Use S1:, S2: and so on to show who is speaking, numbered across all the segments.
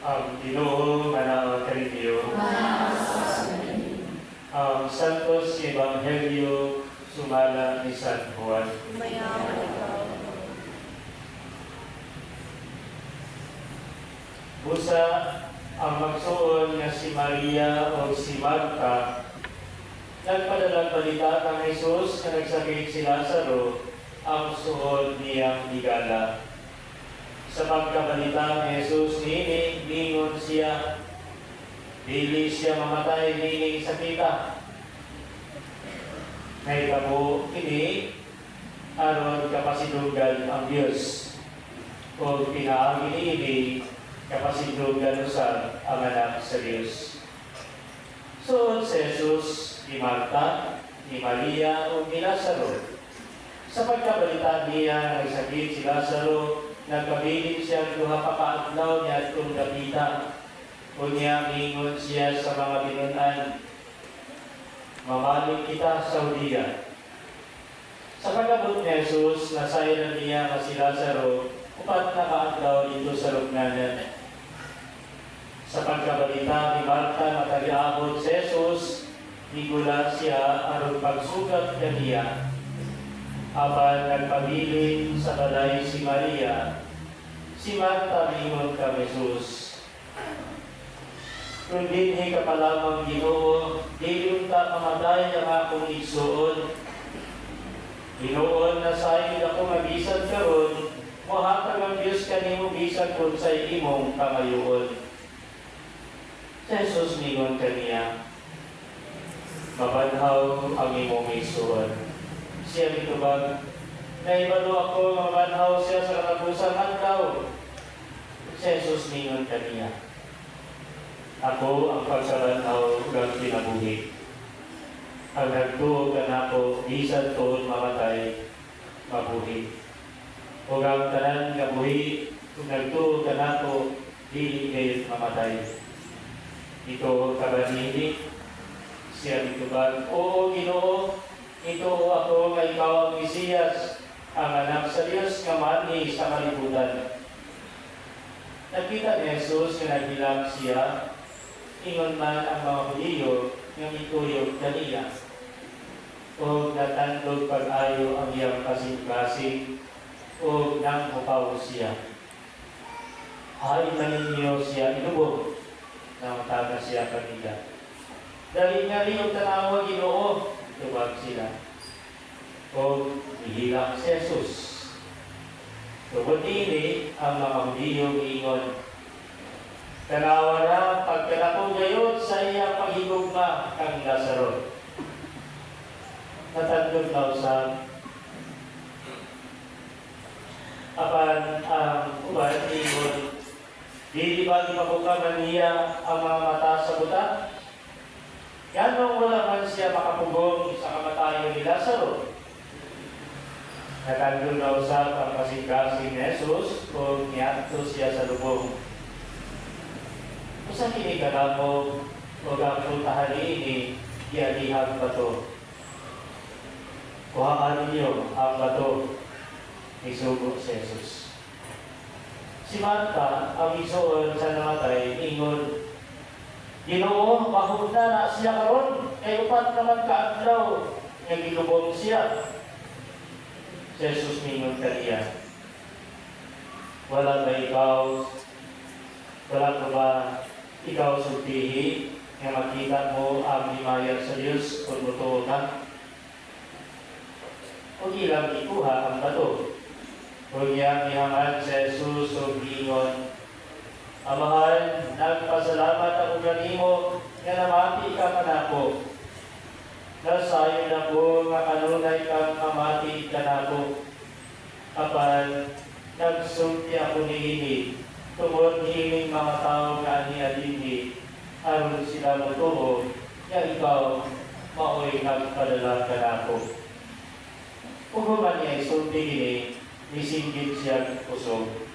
S1: Ang Ginoo nga kaninyo. Ang Santos Ebanghelyo sumala ni San Juan. Busa ang magsuon nga si Maria o si Marta nagpadalang balita kang Jesus na nagsakit si Lazaro ang suod niyang higala. Sa pagkabalita ni Jesus nini, lingon siya, dili siya mamatay nini sakita. May kamo ini, aron kapasidugan ang Diyos. O pinaagi ini, kapasidugan usab ang anak sa Diyos. So, si Jesus, ni Marta, ni Maria, o ni Lazaro. Sa pagkabalita niya, nagsakit si Lazaro, nagpabilin siya duha pa kaadlaw niya at kung gapita. Kunya mingon siya sa mga binunan, mamaling kita sa Hudiya. Sa pagkabot ni Jesus, nasayran niya nga si Lazaro, upat na kaadlaw dito sa lugnanan. Sa pagkabalita ni Marta, mataliabot si Jesus, nigulat siya aron pagsugat kaniya. Apan nagpabilin sa balay si Maria, si Marta mingon ka Jesus. Kung dinhi ka pa lamang Ginoo, di unta mamatay ang akong igsuon. Ginoon na sayod ako mabisan karon, mohatag ang Diyos kanimo bisan kung sa imong pangayoon. Jesus mingon kaniya, mabanhaw ang imong igsuon. Siya mitubag, naibalo ako mabanhaw siya sa katapusan adlaw. Jesus mingon kaniya, ako ang pagsabanhaw ng kinabuhi. Ang nagtuog ka na ako, bisan toon mamatay, mabuhi. Huwag ang tanan kabuhi, kung nagtuog ka na ako, dili kayo mamatay. Ito kabanili, siya mitubag, oo Ginoo, ito ako nga ikaw ang Mesiyas, ang anak sa Diyos nga mani sa kalibutan. Nakita ni Jesus na naghilang siya, ingon man ang mga Hudiyo nga ituyog kaniya. O natandog pag-ayo ang iyang kasing-kasing, o nang mupaw siya. Ay maninyo siya inubog, nang taga siya kanila. Dali nga rin yung tanawa Ginoo, tubag sila. O hihilang si Jesus. Tubod ini ang mga Hudiyo ingon, tanawa na pagkanako gayon sa iyang paghigugma kang Lazaro. Natandog na usap. Apan ang uban ingon, di ba ipabukaman niya ang mga mata sa buta? Ganong wala man siya makapugong sa kamatayon ni Lazaro. Natandog na usap ang kasing-kasing ni Jesus kung niyato siya sa lubong. Usa kini kanamo o ang puntahan ini iadihang bato. Kuhaan ninyo ang bato, isugo si Jesus. Si Marta, ang isuon sa namatay, ingon, Ginoo, mahuna na siya karon, kay upat naman kaadlaw, nga gilubong siya. Si Jesus mingon kaniya, wala ba ikaw, wala ka ba ikaw sultihi, nga makita mo ang himayat sa Diyos kung mutuo ka? Huwag ilang ikuha ang bato. Huwag niyang ihangad sa Jesus o gingon, Amahan, nagpasalamat ako ganimo nga namati ka kanako. Nasayon ako nga kanunay kang mamati kanako. Apan, nagsulti ako niini, tungod hiling mga tao nga aniadini, aron sila mutuo, nga ikaw, maoy nagpadala kanako. Kung man niya isulti ini, nisinggit siya kusog.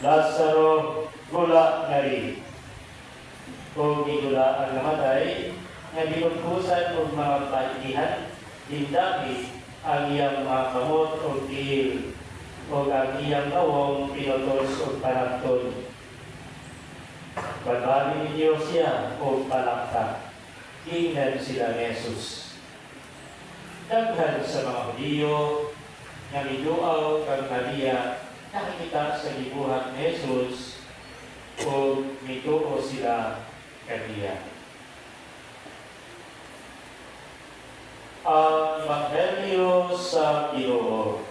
S1: Lazaro, gula na rin. Kung gigula ang namatay, nga binutkusan o mga paitihan, hindaki ang iyang mga kamot o tihil, o ang iyang nawong pinutos o panagton. Balbali ni Diyos siya o palakta. Ingnan sila ni Jesus. Daghan sa mga Hudiyo nga miduaw kang Maria nakikita sa gibuhat ni Jesus o mituo sila kaniya. Ang Ebanghelyo sa Ginoo.